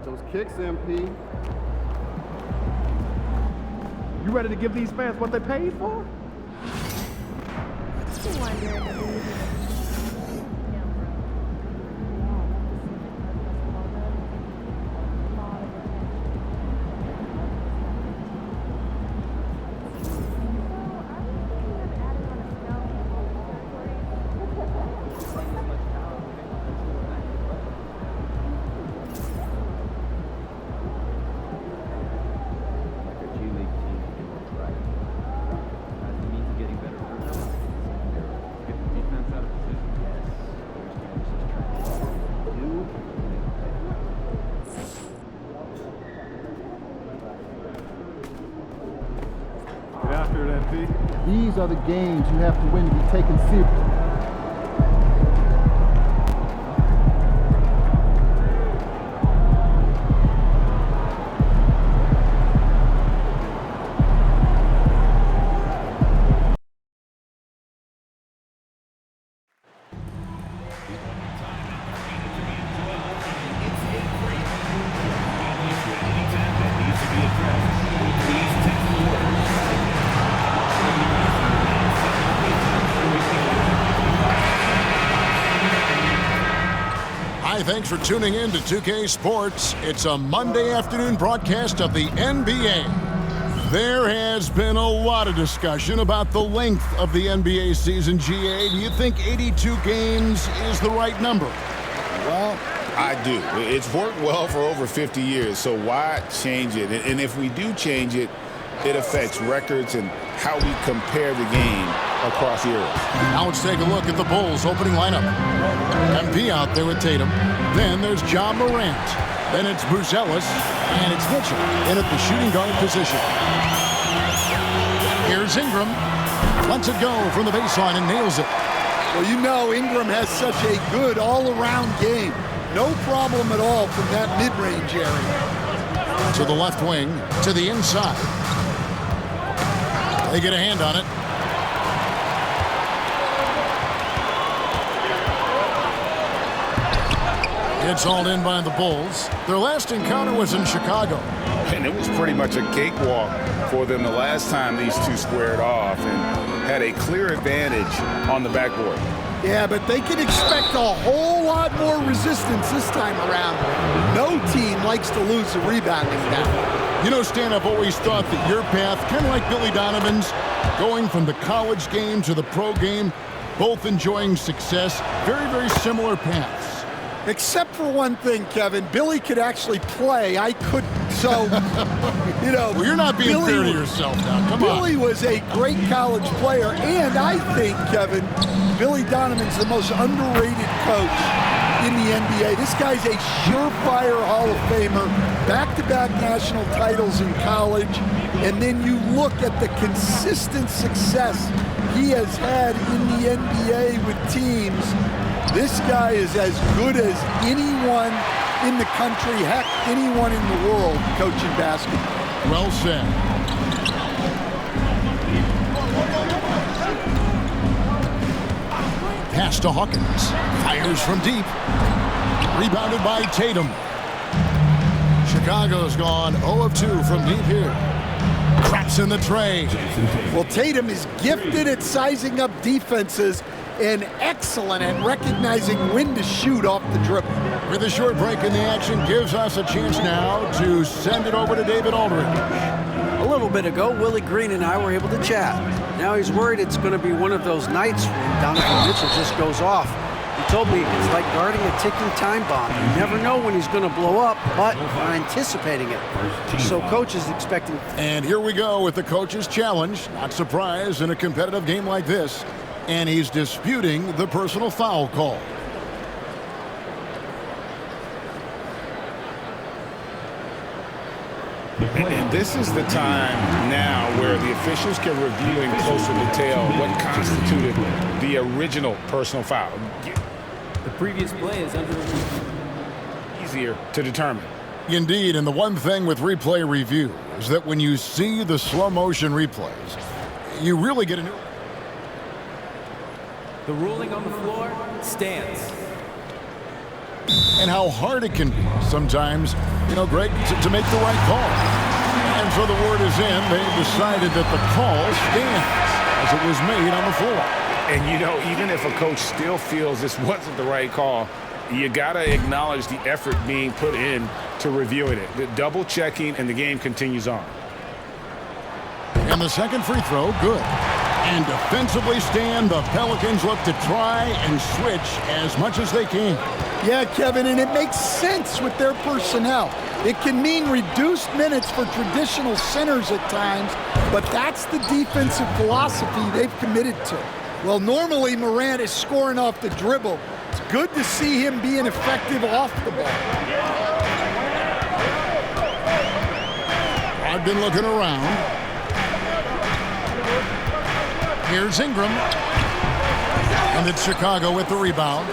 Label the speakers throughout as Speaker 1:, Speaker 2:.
Speaker 1: Those kicks, MP.
Speaker 2: You ready to give these fans what they paid for?
Speaker 1: These are the games you have to win to be taken seriously.
Speaker 3: Thanks for tuning in to 2K Sports. It's a Monday afternoon broadcast of the NBA. There has been a lot of discussion about the length of the NBA season, GA. Do you think 82 games is the right number?
Speaker 4: Well, I do. It's worked well for over 50 years, so why change it? And if we do change it, it affects records and how we compare the game across eras.
Speaker 3: Now let's take a look at the Bulls' opening lineup. MP out there with Tatum. Then there's John Morant. Then it's Bruce Ellis. And it's Mitchell in at the shooting guard position. Here's Ingram. Lets it go from the baseline and nails it.
Speaker 5: Well, you know Ingram has such a good all-around game. No problem at all from that mid-range area.
Speaker 3: To the left wing, to the inside. They get a hand on it. It's hauled in by the Bulls. Their last encounter was in Chicago.
Speaker 4: And it was pretty much a cakewalk for them the last time these two squared off and had a clear advantage on the backboard.
Speaker 5: Yeah, but they can expect a whole lot more resistance this time around. No team likes to lose a rebounding battle.
Speaker 3: You know, Stan, I've always thought that your path, kind of like Billy Donovan's, going from the college game to the pro game, both enjoying success, very, very similar paths.
Speaker 5: Except for one thing, Kevin. Billy could actually play. I couldn't. So, you know.
Speaker 3: Well, you're not being fair to yourself now. Come on.
Speaker 5: Billy was a great college player. And I think, Kevin, Billy Donovan's the most underrated coach in the NBA. This guy's a surefire Hall of Famer. Back-to-back national titles in college. And then you look at the consistent success he has had in the NBA with teams. This guy is as good as anyone in the country, heck, anyone in the world coaching basketball.
Speaker 3: Well said. Pass to Hawkins. Fires from deep. Rebounded by Tatum. Chicago's gone 0 of 2 from deep here. Craps in the tray.
Speaker 5: Well, Tatum is gifted at sizing up defenses and excellent at recognizing when to shoot off the dribble.
Speaker 3: With a short break in the action, gives us a chance now to send it over to David Aldridge.
Speaker 6: A little bit ago, Willie Green and I were able to chat. Now he's worried it's going to be one of those nights when Donovan Mitchell just goes off. He told me it's like guarding a ticking time bomb. You never know when he's going to blow up, but we're anticipating it. So coach is expecting.
Speaker 3: And here we go with the coach's challenge. Not surprised in a competitive game like this. And he's disputing the personal foul call.
Speaker 4: And this is the time now where the officials can review in closer detail what constituted the original personal foul.
Speaker 7: The previous play is under review.
Speaker 4: Easier to determine.
Speaker 3: Indeed, and the one thing with replay review is that when you see the slow motion replays, you really get a new...
Speaker 7: The ruling on the floor stands.
Speaker 3: and how hard it can be sometimes, Greg, to make the right call. And so the word is in. They've decided that the call stands as it was made on the floor.
Speaker 4: And, even if a coach still feels this wasn't the right call, you got to acknowledge the effort being put in to reviewing it. The double checking, and the game continues on.
Speaker 3: And the second free throw, good. And defensively the Pelicans look to try and switch as much as they can.
Speaker 5: Yeah, Kevin, and it makes sense with their personnel. It can mean reduced minutes for traditional centers at times, but that's the defensive philosophy they've committed to. Well, normally Morant is scoring off the dribble. It's good to see him being effective off the ball.
Speaker 3: I've been looking around. Here's Ingram. And it's Chicago with the rebound.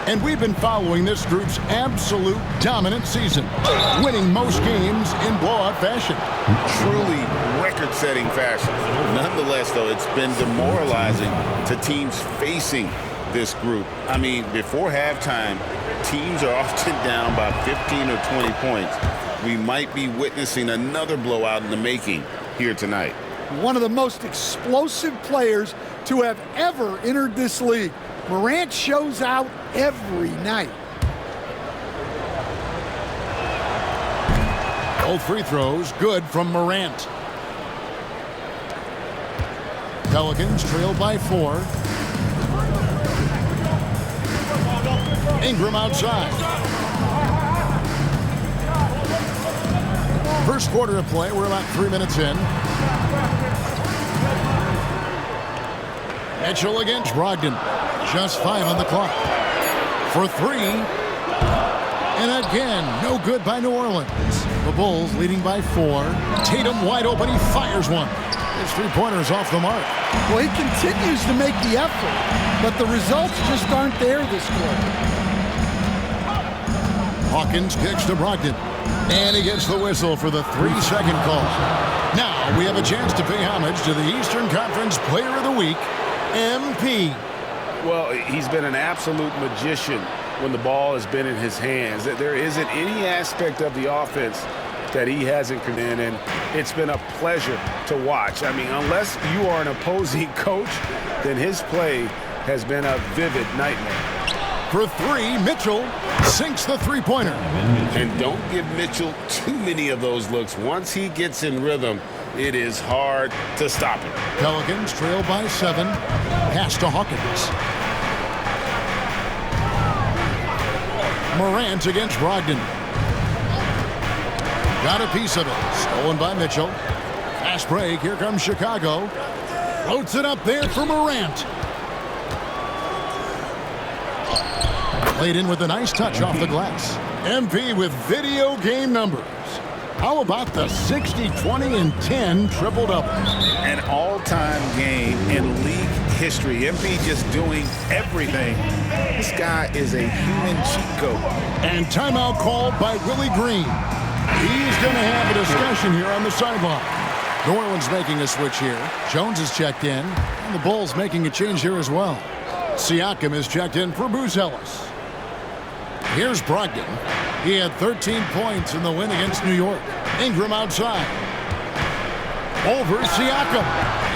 Speaker 3: And we've been following this group's absolute dominant season, winning most games in blowout fashion.
Speaker 4: Truly record-setting fashion. Nonetheless, though, it's been demoralizing to teams facing this group. I mean, before halftime, teams are often down by 15 or 20 points. We might be witnessing another blowout in the making here tonight.
Speaker 5: One of the most explosive players to have ever entered this league. Morant shows out every night.
Speaker 3: Both free throws good from Morant. Pelicans trail by 4. Ingram outside. First quarter of play, we're about 3 minutes in. Mitchell against Brogdon. Just 5 on the clock. For 3. And again, no good by New Orleans. The Bulls leading by 4. Tatum wide open. He fires one. His three-pointer's off the mark.
Speaker 5: Well, he continues to make the effort, but the results just aren't there this quarter.
Speaker 3: Hawkins kicks to Brogdon. And he gets the whistle for the 3-second call. Now we have a chance to pay homage to the Eastern Conference Player of the Week, MP.
Speaker 4: Well, he's been an absolute magician when the ball has been in his hands. There isn't any aspect of the offense that he hasn't come in, and it's been a pleasure to watch. I mean, unless you are an opposing coach, then his play has been a vivid nightmare.
Speaker 3: For 3, Mitchell sinks the three-pointer.
Speaker 4: And don't give Mitchell too many of those looks. Once he gets in rhythm, it is hard to stop him.
Speaker 3: Pelicans trail by 7. Pass to Hawkins. Morant against Brogdon. Got a piece of it. Stolen by Mitchell. Fast break. Here comes Chicago. Floats it up there for Morant. Played in with a nice touch off the glass. MP with video game numbers. How about the 60, 20, and 10 triple-double?
Speaker 4: An all-time game in league history. MP just doing everything. This guy is a human cheat code.
Speaker 3: And timeout called by Willie Green. He's going to have a discussion here on the sideline. New Orleans making a switch here. Jones is checked in. And the Bulls making a change here as well. Siakam is checked in for Bruce Ellis. Here's Brogdon. He had 13 points in the win against New York. Ingram outside. Over Siakam.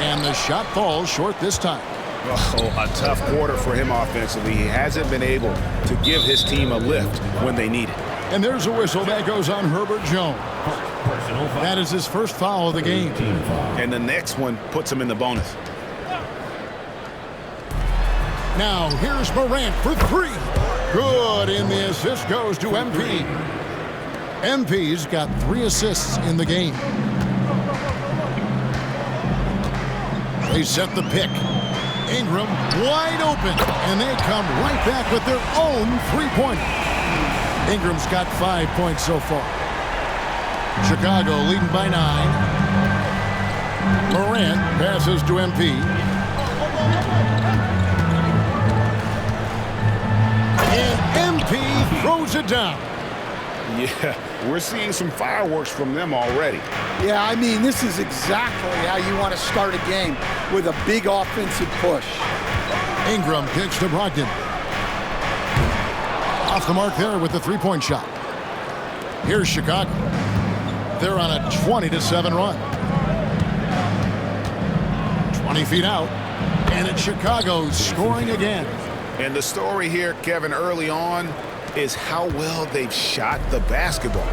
Speaker 3: And the shot falls short this time.
Speaker 4: Oh, a tough quarter for him offensively. He hasn't been able to give his team a lift when they need it.
Speaker 3: And there's a whistle that goes on Herbert Jones. That is his first foul of the game.
Speaker 4: And the next one puts him in the bonus.
Speaker 3: Now here's Morant for 3. Good, and the assist goes to MP. MP's got 3 assists in the game. They set the pick. Ingram wide open, and they come right back with their own three-pointer. Ingram's got 5 points so far. Chicago leading by 9. Morant passes to MP. And MP throws it down.
Speaker 4: Yeah, we're seeing some fireworks from them already.
Speaker 5: Yeah, I mean, this is exactly how you want to start a game, with a big offensive push.
Speaker 3: Ingram kicks to Brogdon. A Hits the mark there with the three-point shot. Here's Chicago. They're on a 20-7 run. 20 feet out, and it's Chicago scoring again.
Speaker 4: And the story here, Kevin, early on is how well they've shot the basketball.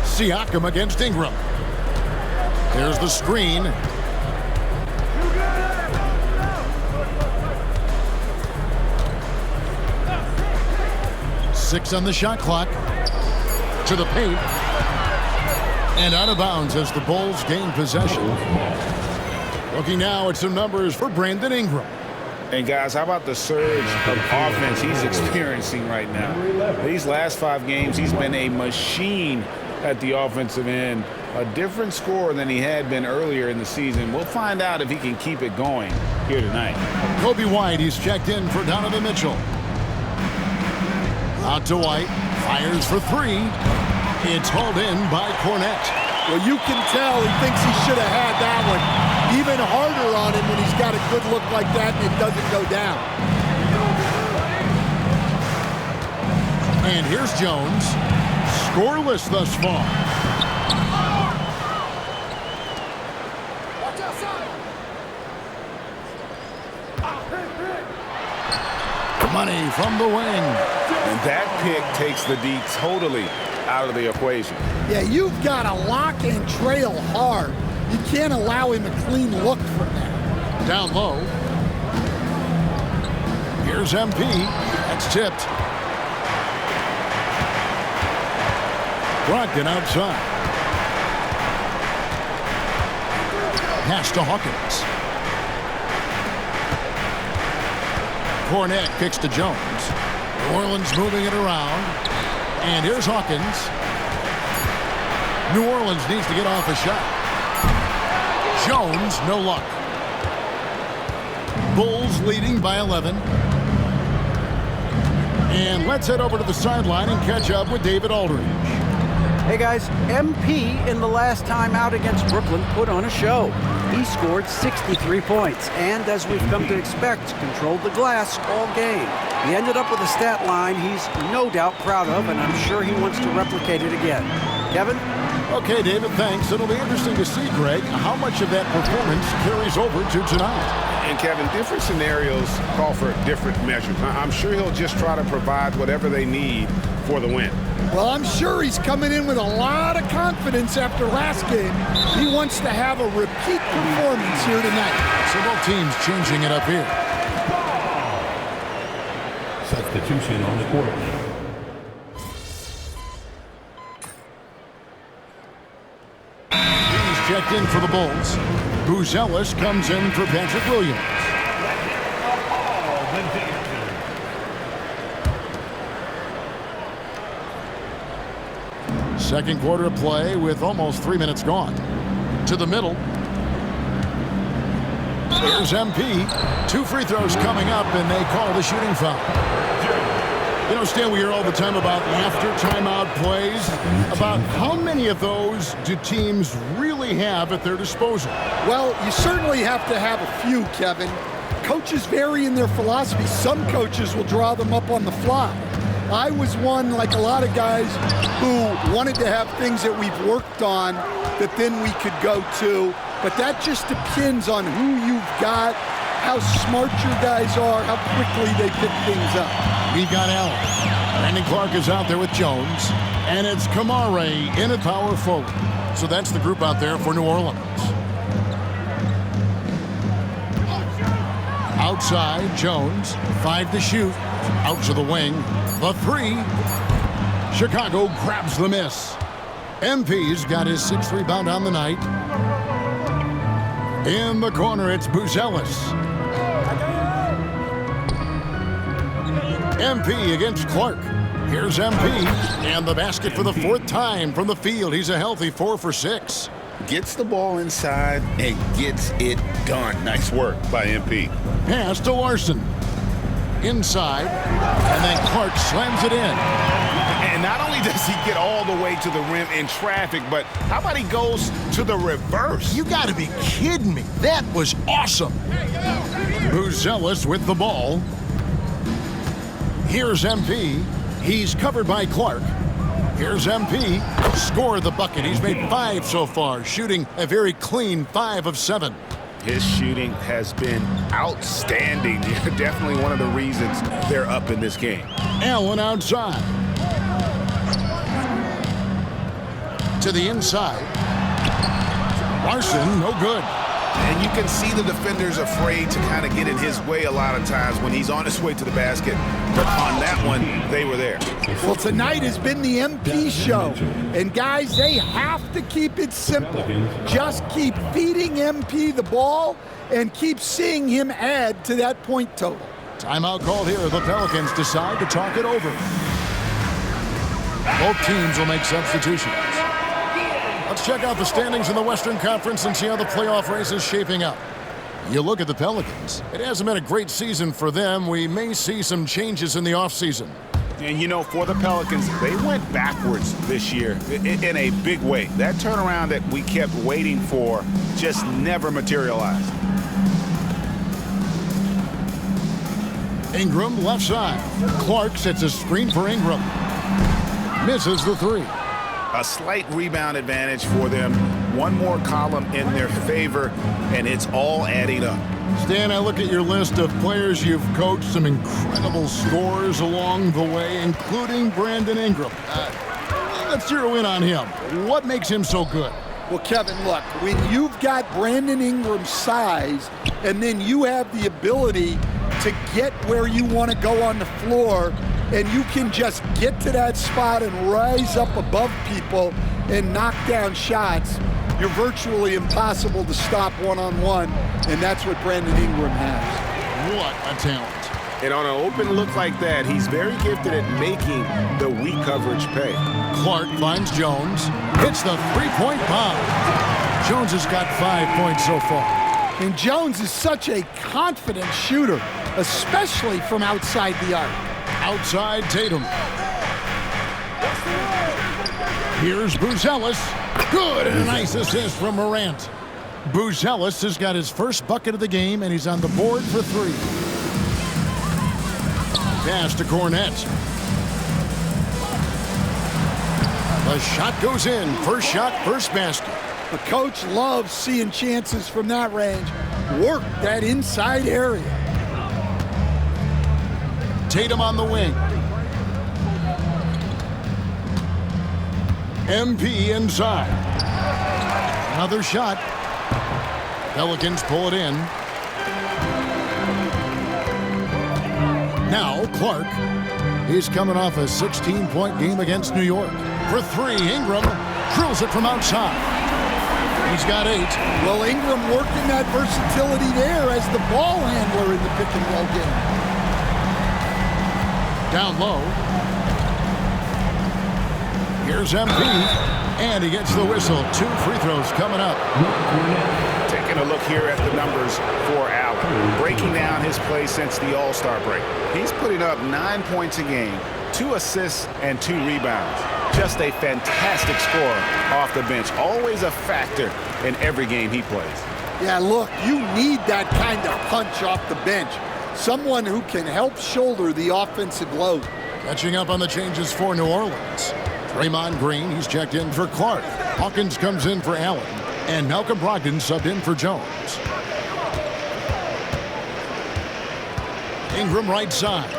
Speaker 3: Siakam against Ingram. There's the screen. Six on the shot clock. To the paint. And out of bounds as the Bulls gain possession. Looking now at some numbers for Brandon Ingram.
Speaker 4: And guys, how about the surge of offense he's experiencing right now? These last 5 games, he's been a machine at the offensive end. A different scorer than he had been earlier in the season. We'll find out if he can keep it going here tonight.
Speaker 3: Kobe White, he's checked in for Donovan Mitchell. Out to White, fires for 3. It's hauled in by Cornette.
Speaker 5: Well, you can tell he thinks he should have had that one. Even harder on him when he's got a good look like that and it doesn't go down.
Speaker 3: And here's Jones. Scoreless thus far. Money from the wing.
Speaker 4: And that pick takes the D totally out of the equation.
Speaker 5: Yeah, you've got to lock and trail hard. You can't allow him a clean look from that.
Speaker 3: Down low. Here's MP. That's tipped. Brogdon outside. Pass to Hawkins. Cornette kicks to Jones. New Orleans moving it around. And here's Hawkins. New Orleans needs to get off a shot. Jones, no luck. Bulls leading by 11. And let's head over to the sideline and catch up with David Aldridge.
Speaker 6: Hey guys, MP in the last time out against Brooklyn put on a show. He scored 63 points and, as we've come to expect, controlled the glass all game. He ended up with a stat line he's no doubt proud of, and I'm sure he wants to replicate it again. Kevin?
Speaker 3: Okay, David, thanks. It'll be interesting to see, Greg, how much of that performance carries over to tonight.
Speaker 4: And Kevin, different scenarios call for different measures. I'm sure he'll just try to provide whatever they need for the win.
Speaker 5: Well, I'm sure he's coming in with a lot of confidence after last game. He wants to have a repeat performance here tonight.
Speaker 3: So both teams changing it up here.
Speaker 2: Substitution on the court.
Speaker 3: He's checked in for the Bulls. Buzelis comes in for Patrick Williams. Second quarter of play with almost 3 minutes gone. To the middle. There's MP. 2 free throws coming up, and they call the shooting foul. You know, Stan, we hear all the time about after timeout plays. About how many of those do teams really have at their disposal?
Speaker 5: Well, you certainly have to have a few, Kevin. Coaches vary in their philosophy. Some coaches will draw them up on the fly. I was one, like a lot of guys, who wanted to have things that we've worked on that then we could go to. But that just depends on who you've got, how smart your guys are, how quickly they pick things up.
Speaker 3: We've got Allen. Brandon Clark is out there with Jones. And it's Kamare in at power forward. So that's the group out there for New Orleans. Outside, Jones. 5 to shoot. Out to the wing. The 3. Chicago grabs the miss. MP's got his 6th rebound on the night. In the corner, it's Buzelis. MP against Clark. Here's MP. And the basket for the 4th time from the field. He's a healthy 4 for 6.
Speaker 4: Gets the ball inside and gets it done. Nice work by MP.
Speaker 3: Pass to Larson. Inside. And then Clark slams it in.
Speaker 4: And not only does he get all the way to the rim in traffic, but how about he goes to the reverse?
Speaker 3: You got to be kidding me. That was awesome. Buzelis with the ball. Here's MP. He's covered by Clark. Here's MP. Score the bucket. He's made 5 so far, shooting a very clean 5 of 7.
Speaker 4: His shooting has been outstanding. Definitely one of the reasons they're up in this game.
Speaker 3: Allen outside. To the inside. Larson, no good.
Speaker 4: And you can see the defenders afraid to kind of get in his way a lot of times when he's on his way to the basket. But on that one, they were there.
Speaker 5: Well, tonight has been the MP show. And guys, they have to keep it simple. Just keep feeding MP the ball and keep seeing him add to that point total.
Speaker 3: Timeout called here. The Pelicans decide to talk it over. Both teams will make substitutions. Let's check out the standings in the Western Conference and see how the playoff race is shaping up. You look at the Pelicans. It hasn't been a great season for them. We may see some changes in the offseason.
Speaker 4: And, you know, for the Pelicans, they went backwards this year in a big way. That turnaround that we kept waiting for just never materialized.
Speaker 3: Ingram left side. Clark sets a screen for Ingram. Misses the 3.
Speaker 4: A slight rebound advantage for them. One more column in their favor, and it's all adding up.
Speaker 3: Stan, I look at your list of players you've coached, some incredible scores along the way, including Brandon Ingram. Let's zero in on him. What makes him so good?
Speaker 5: Well, Kevin, look, when you've got Brandon Ingram's size and then you have the ability to get where you want to go on the floor, and you can just get to that spot and rise up above people and knock down shots, you're virtually impossible to stop one-on-one, and that's what Brandon Ingram has.
Speaker 3: What a talent.
Speaker 4: And on an open look like that, he's very gifted at making the weak coverage pay.
Speaker 3: Clark finds Jones, hits the three-point bomb. Jones has got 5 points so far.
Speaker 5: And Jones is such a confident shooter, especially from outside the arc.
Speaker 3: Outside Tatum. Here's Buzelis. Good, and a nice assist from Morant. Buzelis has got his first bucket of the game, and he's on the board for 3. Pass to Cornette. The shot goes in. First shot, first basket.
Speaker 5: The coach loves seeing chances from that range. Work that inside area.
Speaker 3: Tatum on the wing. MP inside. Another shot. Pelicans pull it in. Now Clark. He's coming off a 16-point game against New York. For 3, Ingram drills it from outside. He's got 8.
Speaker 5: Well, Ingram working that versatility there as the ball handler in the pick-and-roll game.
Speaker 3: Down low. Here's MP, and he gets the whistle. 2 free throws coming up.
Speaker 4: Taking a look here at the numbers for Allen. Breaking down his play since the All-Star break. He's putting up 9 points a game, 2 assists, and 2 rebounds. Just a fantastic scorer off the bench. Always a factor in every game he plays.
Speaker 5: Yeah, look, you need that kind of punch off the bench. Someone who can help shoulder the offensive load.
Speaker 3: Catching up on the changes for New Orleans. Draymond Green, he's checked in for Clark. Hawkins comes in for Allen. And Malcolm Brogdon subbed in for Jones. Ingram right side.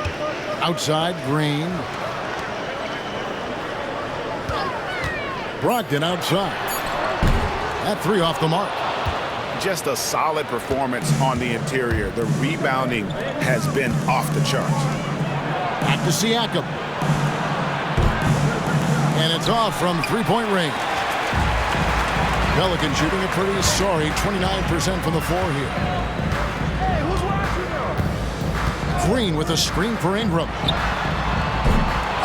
Speaker 3: Outside, Green. Brogdon outside. That 3 off the mark.
Speaker 4: Just a solid performance on the interior. The rebounding has been off the charts.
Speaker 3: Back to Siakam. And it's off from three-point range. Pelicans shooting a pretty sorry 29% from the floor here. Green with a screen for Ingram.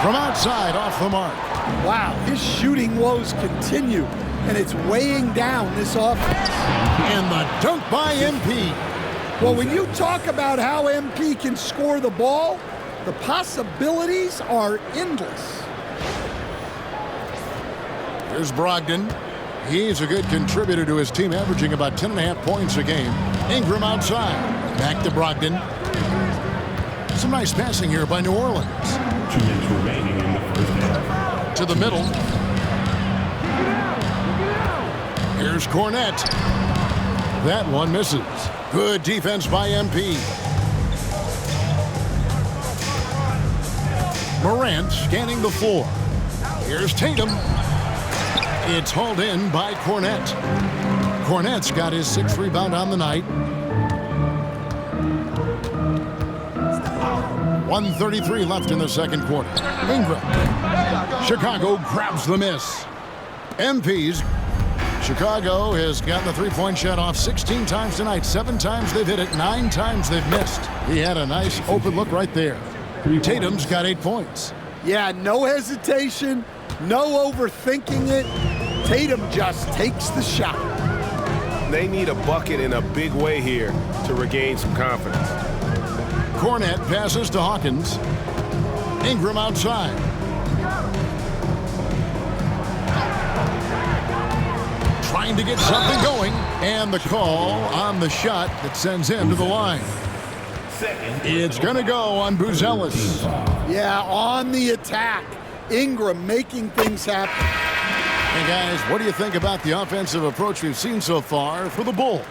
Speaker 3: From outside, off the mark.
Speaker 5: Wow, his shooting woes continue, and it's weighing down this offense.
Speaker 3: And the dunk by MP.
Speaker 5: Well, when you talk about how MP can score the ball, the possibilities are endless.
Speaker 3: Here's Brogdon. He's a good contributor to his team, averaging about 10.5 points a game. Ingram outside. Back to Brogdon. Some nice passing here by New Orleans.
Speaker 2: 2 minutes remaining in the first half.
Speaker 3: To the middle. Here's Cornette. That one misses. Good defense by MP. Morant scanning the floor. Here's Tatum. It's hauled in by Cornette. Cornette's got his 6th rebound on the night. 1:33 left in the second quarter. Ingram. Chicago grabs the miss. MP's. Chicago has gotten the three-point shot off 16 times tonight. 7 times they've hit it, 9 times they've missed. He had a nice open look right there. Tatum's got 8 points.
Speaker 5: Yeah, no hesitation, no overthinking it. Tatum just takes the shot.
Speaker 8: They need a bucket in a big way here to regain some confidence.
Speaker 3: Cornette passes to Hawkins. Ingram outside. Trying to get something going, and the call on the shot that sends him to the line. It's going to go on Buzelis.
Speaker 5: Yeah, on the attack. Ingram making things happen.
Speaker 3: Hey, guys, what do you think about the offensive approach we've seen so far for the Bulls?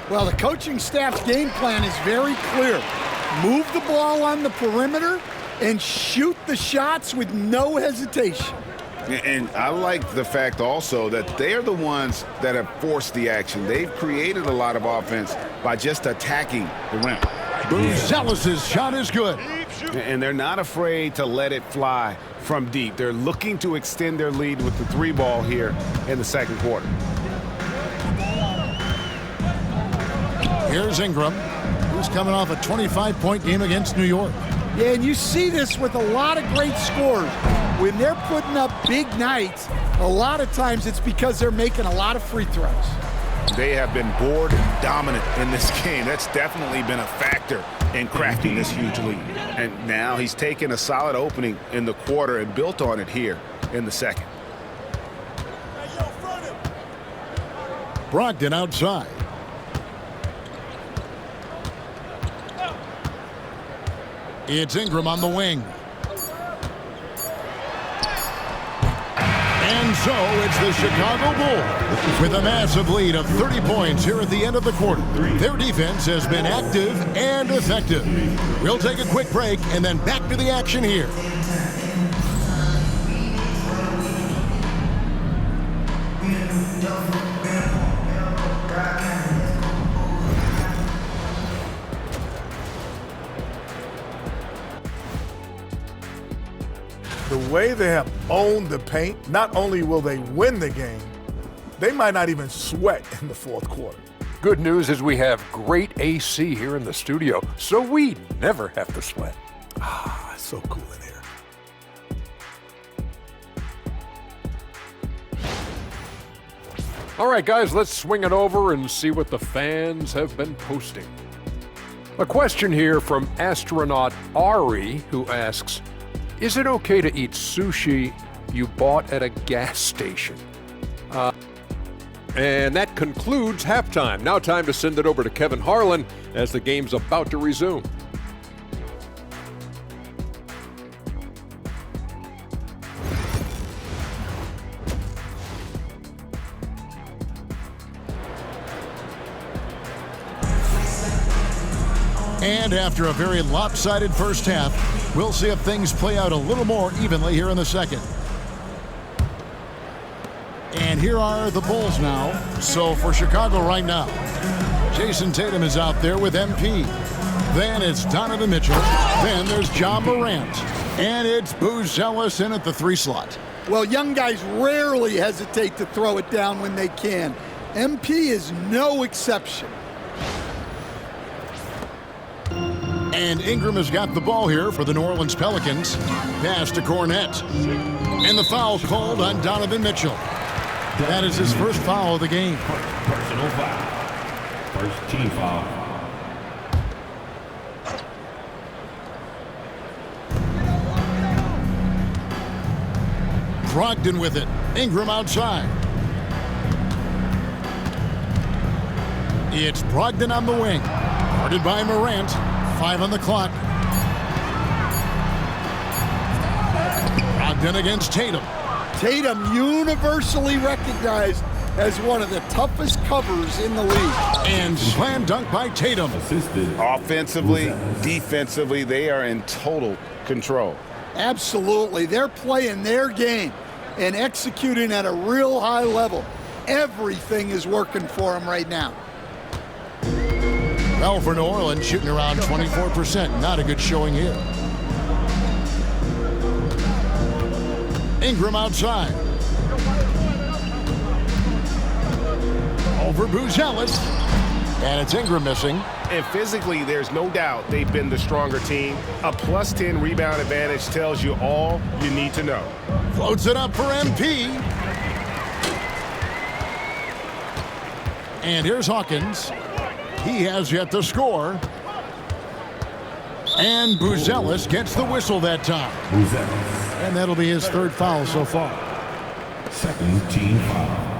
Speaker 5: Well, the coaching staff's game plan is very clear. Move the ball on the perimeter and shoot the shots with no hesitation.
Speaker 4: And I like the fact also that they're the ones that have forced the action. They've created a lot of offense by just attacking the rim.
Speaker 3: Buzelis' shot is good.
Speaker 8: And they're not afraid to let it fly from deep. They're looking to extend their lead with the 3 ball here in the second quarter.
Speaker 3: Here's Ingram, who's coming off a 25-point game against New York.
Speaker 5: Yeah, and you see this with a lot of great scores. When they're putting up big nights, a lot of times it's because they're making a lot of free throws.
Speaker 4: They have been board dominant in this game. That's definitely been a factor in crafting this huge lead. And now he's taken a solid opening in the quarter and built on it here in the second.
Speaker 3: Brogdon outside. It's Ingram on the wing. And so it's the Chicago Bulls with a massive lead of 30 points here at the end of the quarter. Their defense has been active and effective. We'll take a quick break and then back to the action here.
Speaker 9: The way they have owned the paint, not only will they win the game, they might not even sweat in the fourth quarter.
Speaker 10: Good news is we have great AC here in the studio, so we never have to sweat.
Speaker 9: Ah, it's so cool in here.
Speaker 10: All right, guys, let's swing it over and see what the fans have been posting. A question here from astronaut Ari, who asks, is it okay to eat sushi you bought at a gas station? And that concludes halftime. Now time to send it over to Kevin Harlan as the game's about to resume.
Speaker 3: And after a very lopsided first half, we'll see if things play out a little more evenly here in the second. And here are the Bulls now. So for Chicago right now, Jayson Tatum is out there with MP. Then it's Donovan Mitchell. Then there's Ja Morant. And it's Buzelis in at the 3 slot.
Speaker 5: Well, young guys rarely hesitate to throw it down when they can. MP is no exception.
Speaker 3: And Ingram has got the ball here for the New Orleans Pelicans. Pass to Cornette. And the foul called on Donovan Mitchell. That is his first foul of the game.
Speaker 2: Personal foul. First team foul.
Speaker 3: Brogdon with it. Ingram outside. It's Brogdon on the wing. Guarded by Morant. 5 on the clock. Brogdon against Tatum.
Speaker 5: Tatum universally recognized as one of the toughest covers in the league.
Speaker 3: And slam dunk by Tatum.
Speaker 4: Offensively, defensively, they are in total control.
Speaker 5: Absolutely. They're playing their game and executing at a real high level. Everything is working for them right now.
Speaker 3: Well, for New Orleans, shooting around 24%. Not a good showing here. Ingram outside. Over Buzelis. And it's Ingram missing.
Speaker 8: And physically, there's no doubt they've been the stronger team. A +10 rebound advantage tells you all you need to know.
Speaker 3: Floats it up for MP. And here's Hawkins. He has yet to score. And Buzelis gets the whistle that time. And that'll be his third foul so far.
Speaker 2: Second team foul.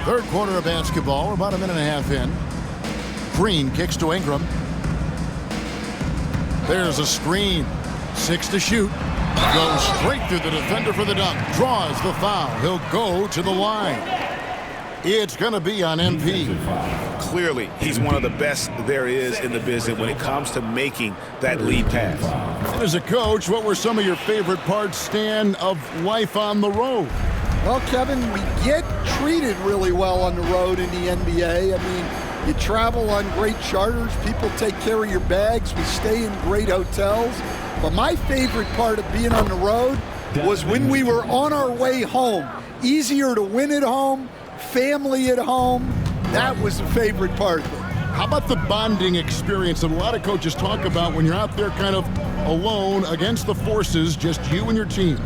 Speaker 3: Third quarter of basketball. We're about a minute and a half in. Green kicks to Ingram. There's a screen. 6 to shoot. Goes straight through the defender for the dunk. Draws the foul. He'll go to the line. It's going to be on MP.
Speaker 4: Clearly, he's one of the best there is in the business when it comes to making that lead pass.
Speaker 3: As a coach, what were some of your favorite parts, Stan, of life on the road?
Speaker 5: Well, Kevin, we get treated really well on the road in the NBA. I mean, you travel on great charters. People take care of your bags. We stay in great hotels. But my favorite part of being on the road was when we were on our way home. Easier to win at home, family at home. That was the favorite part of it.
Speaker 3: How about the bonding experience that a lot of coaches talk about when you're out there kind of alone against the forces, just you and your team?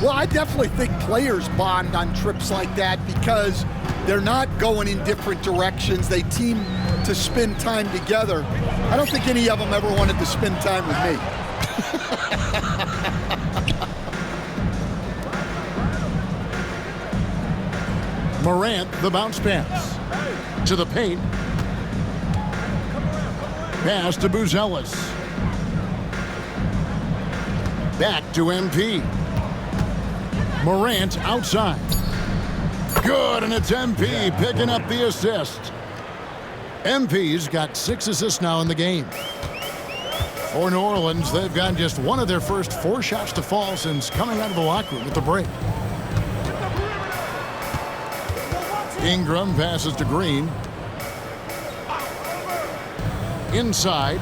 Speaker 5: Well, I definitely think players bond on trips like that because they're not going in different directions. They team to spend time together. I don't think any of them ever wanted to spend time with me.
Speaker 3: Morant, the bounce pass. To the paint. Pass to Buzelis. Back to MP. Morant outside. Good, and it's MP picking up the assist. MP's got 6 assists now in the game. For New Orleans, they've gotten just one of their first 4 shots to fall since coming out of the locker room at the break. Ingram passes to Green. Inside.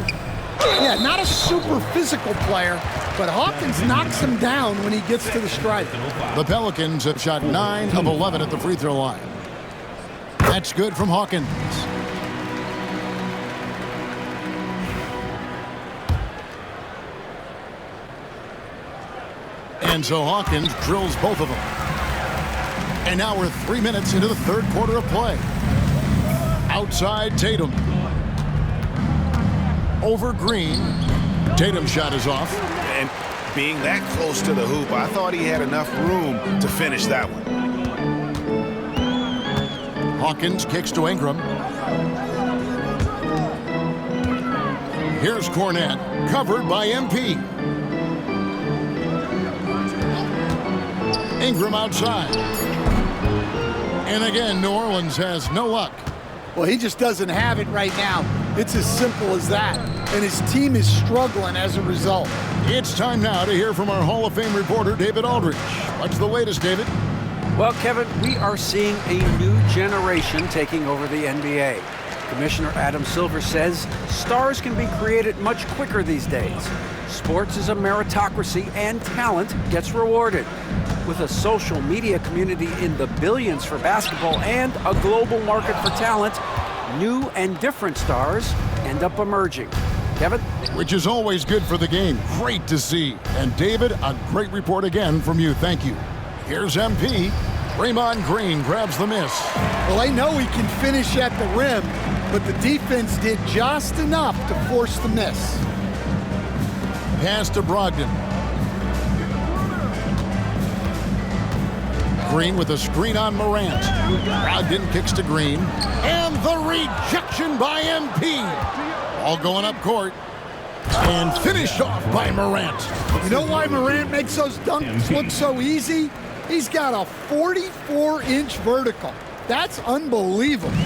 Speaker 5: Yeah, not a super physical player, but Hawkins knocks him down when he gets to the stripe.
Speaker 3: The Pelicans have shot 9 of 11 at the free throw line. That's good from Hawkins. And so Hawkins drills both of them. And now we're 3 minutes into the third quarter of play. Outside Tatum. Over Green. Tatum's shot is off.
Speaker 4: And being that close to the hoop, I thought he had enough room to finish that one.
Speaker 3: Hawkins kicks to Ingram. Here's Cornette, covered by MP. Ingram outside. And again, New Orleans has no luck.
Speaker 5: Well, he just doesn't have it right now. It's as simple as that. And his team is struggling as a result.
Speaker 3: It's time now to hear from our Hall of Fame reporter, David Aldridge. What's the latest, David?
Speaker 6: Well, Kevin, we are seeing a new generation taking over the NBA. Commissioner Adam Silver says stars can be created much quicker these days. Sports is a meritocracy and talent gets rewarded. With a social media community in the billions for basketball and a global market for talent, new and different stars end up emerging. Kevin?
Speaker 3: Which is always good for the game. Great to see. And David, a great report again from you. Thank you. Here's MP. Draymond Green grabs the miss.
Speaker 5: Well, they know he can finish at the rim, but the defense did just enough to force the miss.
Speaker 3: Pass to Brogdon. Green with a screen on Morant. Brogdon kicks to Green. And The rejection by MP. All going up court. And finished off by Morant.
Speaker 5: You know why Morant makes those dunks look so easy? He's got a 44-inch vertical. That's unbelievable.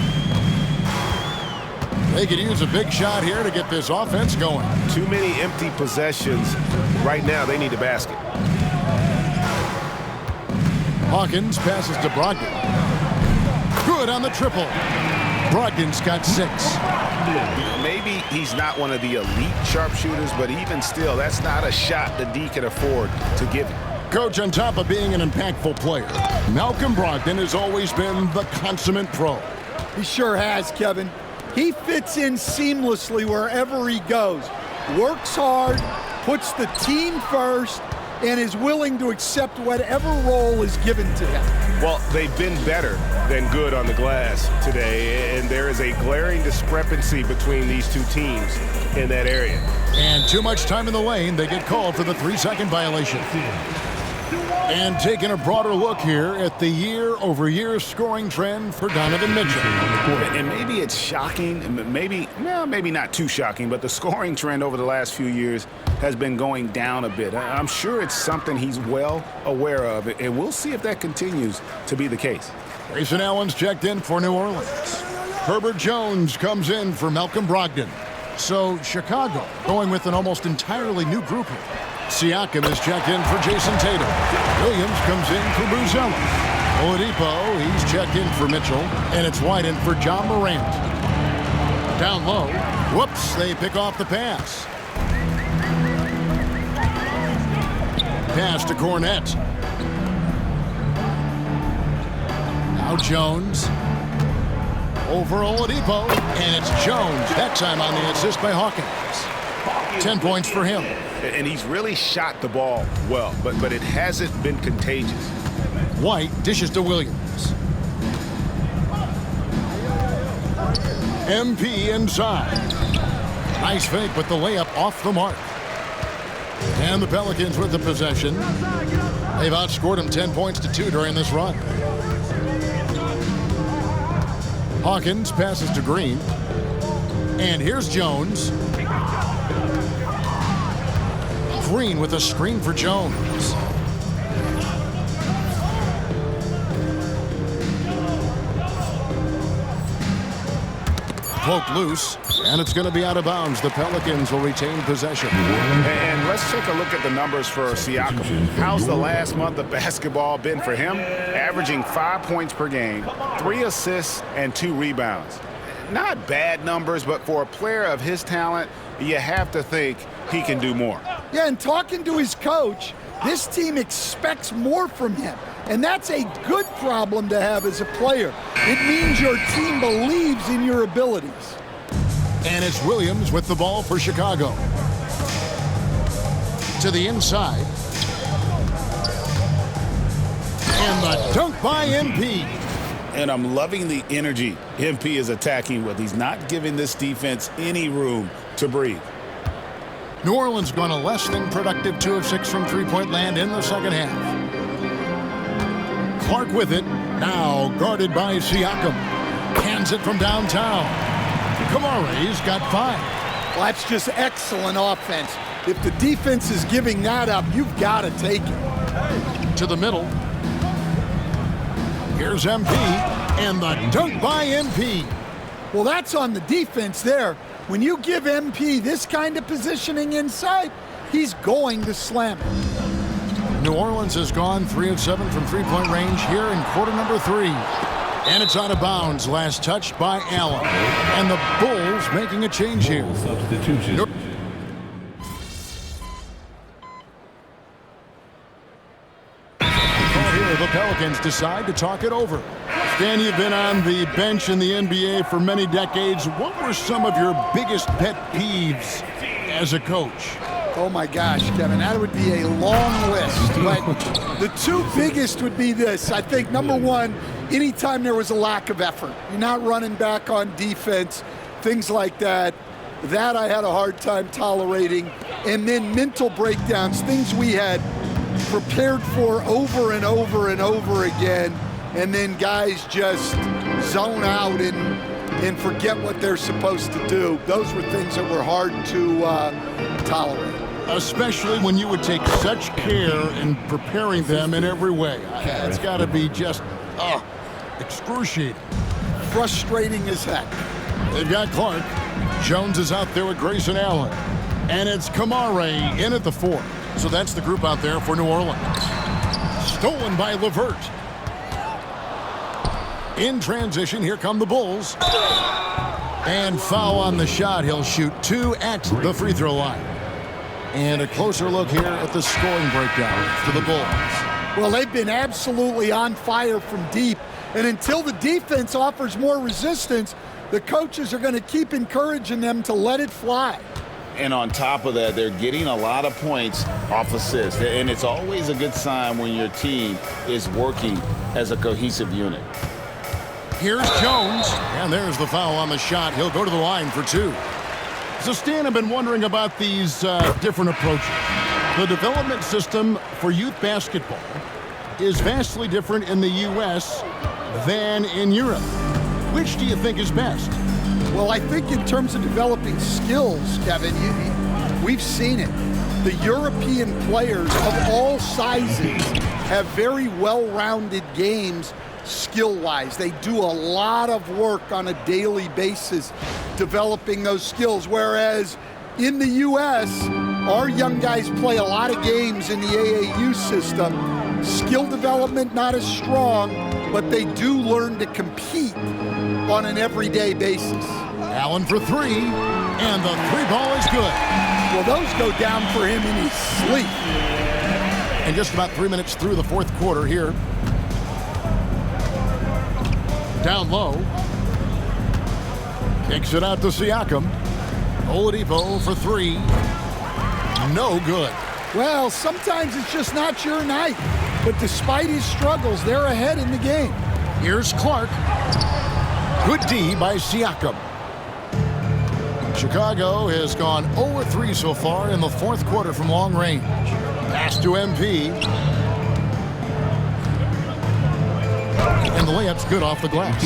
Speaker 3: They could use a big shot here to get this offense going.
Speaker 8: Too many empty possessions. Right now, they need a basket.
Speaker 3: Hawkins passes to Brogdon. Good on the triple. Brogdon's got 6.
Speaker 8: Maybe he's not one of the elite sharpshooters, but even still, that's not a shot that D can afford to give him.
Speaker 3: Coach, on top of being an impactful player, Malcolm Brogdon has always been the consummate pro.
Speaker 5: He sure has, Kevin. He fits in seamlessly wherever he goes. Works hard, puts the team first, and is willing to accept whatever role is given to him.
Speaker 8: Well, they've been better than good on the glass today, and there is a glaring discrepancy between these two teams in that area.
Speaker 3: And too much time in the lane, they get called for the 3-second violation. And taking a broader look here at the year-over-year scoring trend for Donovan Mitchell.
Speaker 8: And maybe it's shocking, maybe not too shocking, but the scoring trend over the last few years has been going down a bit. I'm sure it's something he's well aware of, and we'll see if that continues to be the case.
Speaker 3: Grayson Allen's checked in for New Orleans. Herbert Jones comes in for Malcolm Brogdon. So Chicago going with an almost entirely new group here. Siakam is checked in for Jayson Tatum. Williams comes in for Buzella. Oladipo, he's checked in for Mitchell. And it's White for John Morant. Down low. Whoops, they pick off the pass. Pass to Cornette. Now Jones. Over Oladipo. And it's Jones. That time on the assist by Hawkins. 10 points for him.
Speaker 8: And he's really shot the ball well, but it hasn't been contagious.
Speaker 3: White dishes to Williams. MP inside. Nice fake with the layup off the mark. And the Pelicans with the possession. They've outscored them 10 points to 2 during this run. Hawkins passes to Green. And here's Jones. Green with a screen for Jones. Poked loose, and it's going to be out of bounds. The Pelicans will retain possession.
Speaker 8: And let's take a look at the numbers for Siakam. How's the last month of basketball been for him? Averaging 5 points per game, 3 assists, and 2 rebounds. Not bad numbers, but for a player of his talent, you have to think he can do more.
Speaker 5: Yeah, and talking to his coach, this team expects more from him. And that's a good problem to have as a player. It means your team believes in your abilities.
Speaker 3: And it's Williams with the ball for Chicago. To the inside. And the dunk by MP.
Speaker 4: And I'm loving the energy MP is attacking with. He's not giving this defense any room to breathe.
Speaker 3: New Orleans gone a less than productive 2 of 6 from three-point land in the second half. Clark with it, now guarded by Siakam. Hands it from downtown. Kamare's got 5.
Speaker 5: Well, that's just excellent offense. If the defense is giving that up, you've got to take it.
Speaker 3: To the middle. Here's MP, and the dunk by MP.
Speaker 5: Well, that's on the defense there. When you give MP this kind of positioning inside, he's going to slam it.
Speaker 3: New Orleans has gone 3 of 7 from three-point range here in quarter number 3. And it's out of bounds. Last touched by Allen. And the Bulls making a change here.
Speaker 2: Substitution.
Speaker 3: Here, the Pelicans decide to talk it over. Stan, you've been on the bench in the NBA for many decades. What were some of your biggest pet peeves as a coach?
Speaker 5: Oh my gosh, Kevin, that would be a long list. But the 2 biggest would be this. I think number 1, anytime there was a lack of effort, you're not running back on defense, things like that. That I had a hard time tolerating. And then mental breakdowns, things we had prepared for over and over and over again. And then guys just zone out and and forget what they're supposed to do. Those were things that were hard to tolerate.
Speaker 3: Especially when you would take such care in preparing them in every way. It's got to be just excruciating.
Speaker 5: Frustrating as heck.
Speaker 3: They've got Clark. Jones is out there with Grayson Allen. And it's Kamare in at the 4. So that's the group out there for New Orleans. Stolen by LeVert. In transition, here come the Bulls. And foul on the shot. He'll shoot 2 at the free throw line. And a closer look here at the scoring breakdown for the Bulls.
Speaker 5: Well, they've been absolutely on fire from deep. And until the defense offers more resistance, the coaches are going to keep encouraging them to let it fly.
Speaker 4: And on top of that, they're getting a lot of points off assists. And it's always a good sign when your team is working as a cohesive unit.
Speaker 3: Here's Jones, and there's the foul on the shot. He'll go to the line for 2. So, Stan, I've been wondering about these different approaches. The development system for youth basketball is vastly different in the U.S. than in Europe. Which do you think is best?
Speaker 5: Well, I think in terms of developing skills, Kevin, we've seen it. The European players of all sizes have very well-rounded games skill-wise. They do a lot of work on a daily basis developing those skills, whereas in the U.S., our young guys play a lot of games in the AAU system. Skill development not as strong, but they do learn to compete on an everyday basis.
Speaker 3: Allen for 3, and the 3 ball is good.
Speaker 5: Well, those go down for him in his sleep.
Speaker 3: And just about 3 minutes through the 4th quarter here. Down low. Kicks it out to Siakam. Oladipo for 3. No good.
Speaker 5: Well, sometimes it's just not your night. But despite his struggles, they're ahead in the game.
Speaker 3: Here's Clark. Good D by Siakam. Chicago has gone 0-3 so far in the 4th quarter from long range. Pass to MP. And the layup's good off the glass.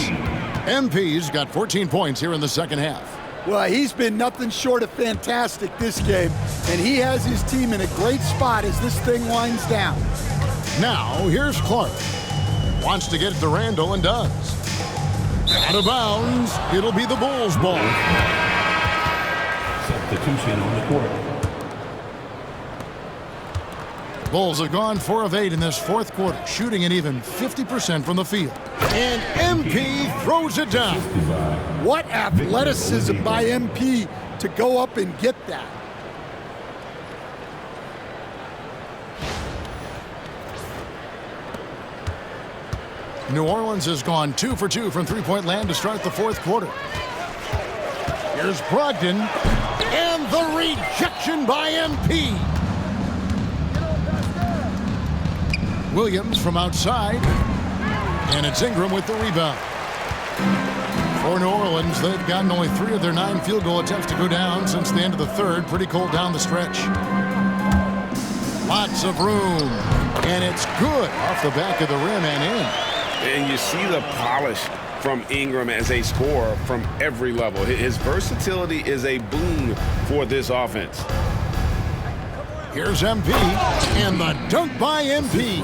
Speaker 3: MP's got 14 points here in the 2nd half.
Speaker 5: Well, he's been nothing short of fantastic this game, and he has his team in a great spot as this thing winds down.
Speaker 3: Now, here's Clark. Wants to get it to Randall and does. Out of bounds. It'll be the Bulls' ball.
Speaker 2: Substitution on the court.
Speaker 3: Bulls have gone 4 of 8 in this 4th quarter, shooting an even 50% from the field. And MP throws it down.
Speaker 5: What athleticism by MP to go up and get that.
Speaker 3: New Orleans has gone 2 for 2 from three-point land to start the 4th quarter. Here's Brogdon, and the rejection by MP. Williams from outside, and it's Ingram with the rebound. For New Orleans, they've gotten only 3 of their 9 field goal attempts to go down since the end of the 3rd. Pretty cold down the stretch. Lots of room, and it's good off the back of the rim and in.
Speaker 8: And you see the polish from Ingram as a scorer from every level. His versatility is a boon for this offense.
Speaker 3: Here's MP, and the dunk by MP.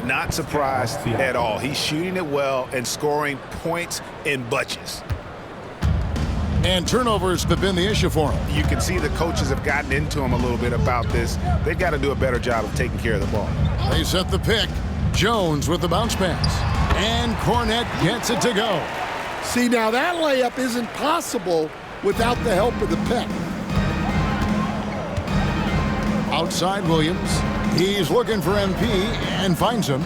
Speaker 8: Not surprised at all. He's shooting it well and scoring points in bunches.
Speaker 3: And turnovers have been the issue for him.
Speaker 8: You can see the coaches have gotten into him a little bit about this. They've got to do a better job of taking care of the ball.
Speaker 3: They set the pick. Jones with the bounce pass. And Cornette gets it to go.
Speaker 5: See, now that layup isn't possible without the help of the pick.
Speaker 3: Outside Williams. He's looking for MP and finds him.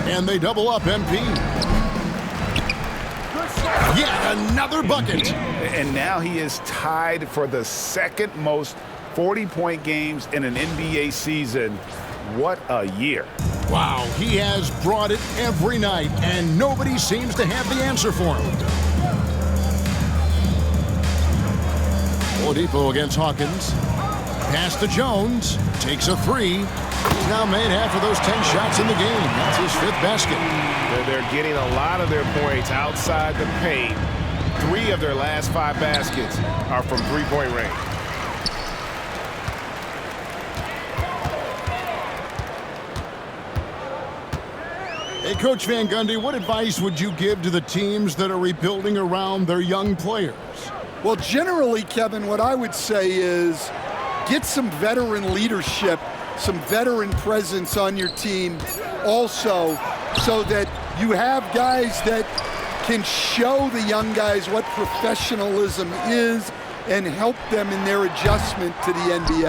Speaker 3: And they double up MP. Yet another bucket.
Speaker 8: And now he is tied for the 2nd most 40-point games in an NBA season. What a year.
Speaker 3: Wow, he has brought it every night, and nobody seems to have the answer for him. Oladipo against Hawkins. Pass to Jones. Takes a 3. He's now made half of those 10 shots in the game. That's his 5th basket.
Speaker 8: They're getting a lot of their points outside the paint. 3 3 of their last 5 baskets are from three-point range.
Speaker 3: Hey, Coach Van Gundy, what advice would you give to the teams that are rebuilding around their young players?
Speaker 5: Well, generally, Kevin, what I would say is get some veteran leadership, some veteran presence on your team also, so that you have guys that can show the young guys what professionalism is and help them in their adjustment to the NBA.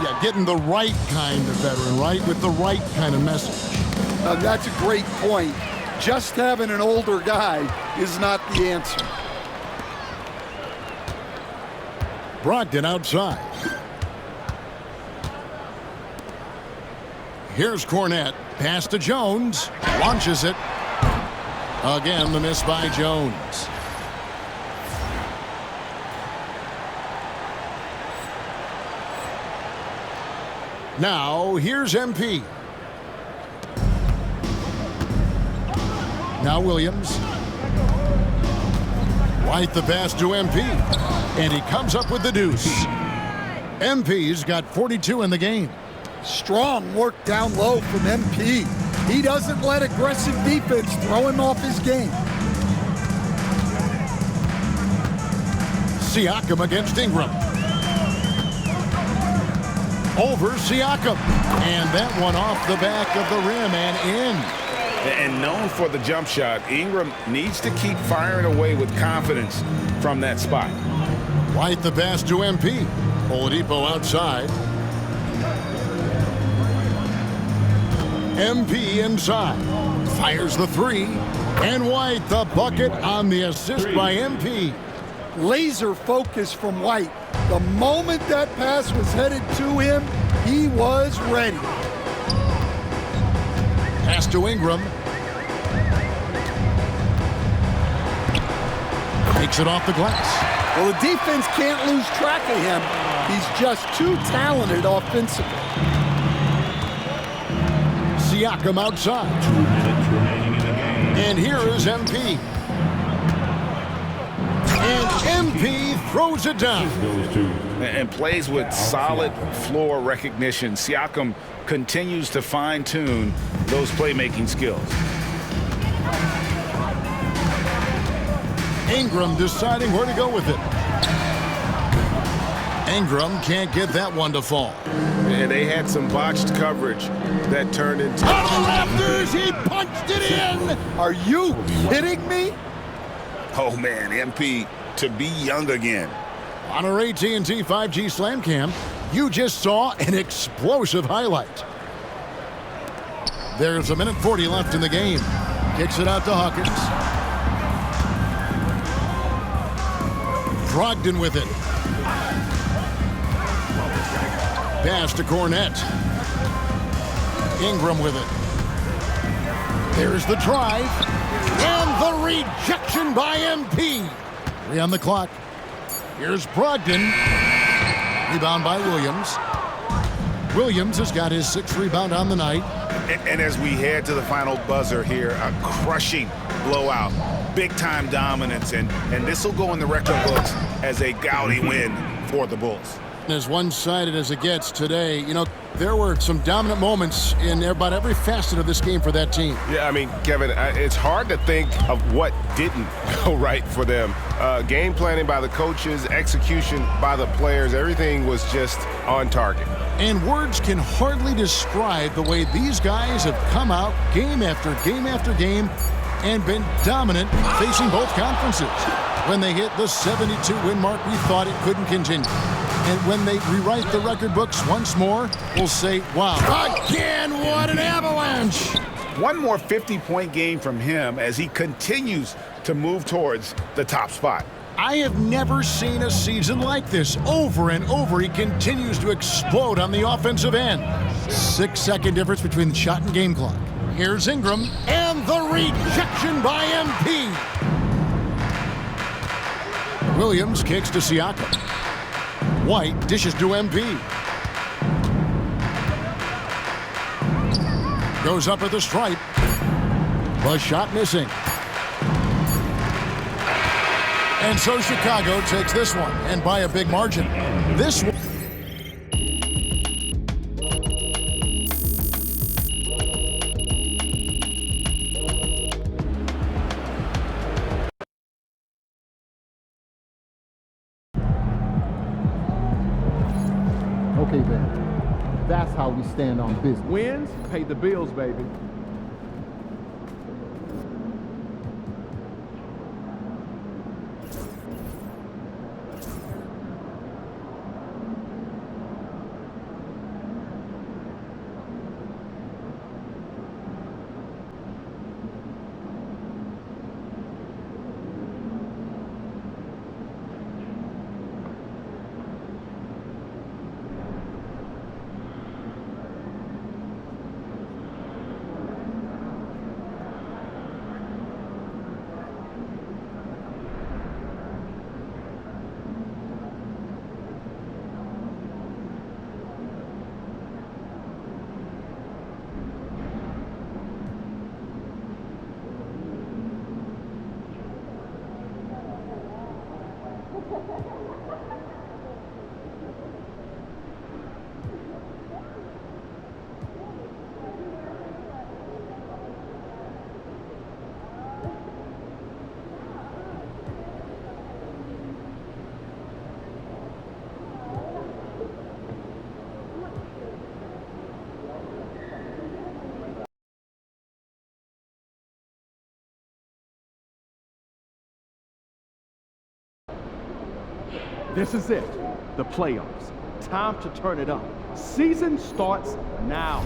Speaker 3: Yeah, getting the right kind of veteran, right? With the right kind of message.
Speaker 5: That's a great point. Just having an older guy is not the answer.
Speaker 3: Brogdon outside. Here's Cornette. Pass to Jones. Launches it. Again, the miss by Jones. Now, here's MP. Now Williams. White the pass to MP. And he comes up with the deuce. MP's got 42 in the game.
Speaker 5: Strong work down low from MP. He doesn't let aggressive defense throw him off his game.
Speaker 3: Siakam against Ingram. Over Siakam. And that one off the back of the rim and in.
Speaker 8: And known for the jump shot, Ingram needs to keep firing away with confidence from that spot.
Speaker 3: White the pass to MP. Oladipo outside. MP inside. Fires the 3. And White the bucket on the assist by MP.
Speaker 5: Laser focus from White. The moment that pass was headed to him, he was ready.
Speaker 3: Pass to Ingram. Takes it off the glass.
Speaker 5: Well, the defense can't lose track of him. He's just too talented offensively.
Speaker 3: Siakam outside.
Speaker 2: 2 minutes remaining in the game.
Speaker 3: And here is MP. And MP throws it down.
Speaker 2: Goes to
Speaker 8: And plays with solid floor recognition. Siakam continues to fine-tune those playmaking skills.
Speaker 3: Ingram deciding where to go with it. Ingram can't get that one to fall.
Speaker 8: And they had some botched coverage that turned into...
Speaker 3: On the rafters, he punched it in!
Speaker 5: Are you kidding me?
Speaker 8: Oh, man, MP to be young again.
Speaker 3: On our AT&T 5G Slam Cam, you just saw an explosive highlight. There's 1:40 left in the game. Kicks it out to Hawkins. Brogdon with it. Pass to Cornette. Ingram with it. There's the drive. And the rejection by MP. 3 on the clock. Here's Brogdon. Rebound by Williams. Williams has got his 6th rebound on the night.
Speaker 8: And as we head to the final buzzer here, a crushing blowout. Big-time dominance. And this will go in the record books as a gaudy win for the Bulls.
Speaker 3: As one-sided as it gets today, you know, there were some dominant moments in about every facet of this game for that team.
Speaker 11: Yeah, I mean, Kevin, it's hard to think of what didn't go right for them. Game planning by the coaches, execution by the players, everything was just on target.
Speaker 3: And words can hardly describe the way these guys have come out game after game after game and been dominant facing both conferences. When they hit the 72-win mark, we thought it couldn't continue. And when they rewrite the record books once more, we'll say, wow, again, what an avalanche!
Speaker 8: One more 50-point game from him as he continues to move towards the top spot.
Speaker 3: I have never seen a season like this. Over and over, he continues to explode on the offensive end. 6-second difference between the shot and game clock. Here's Ingram, and the rejection by MP. Williams kicks to Siakam. White dishes to MP. Goes up at the stripe. The shot missing. And so Chicago takes this one, and by a big margin. This one.
Speaker 1: Okay, then. That's how we stand on business.
Speaker 12: Wins pay the bills, baby. This is it, the playoffs. Time to turn it up. Season starts now.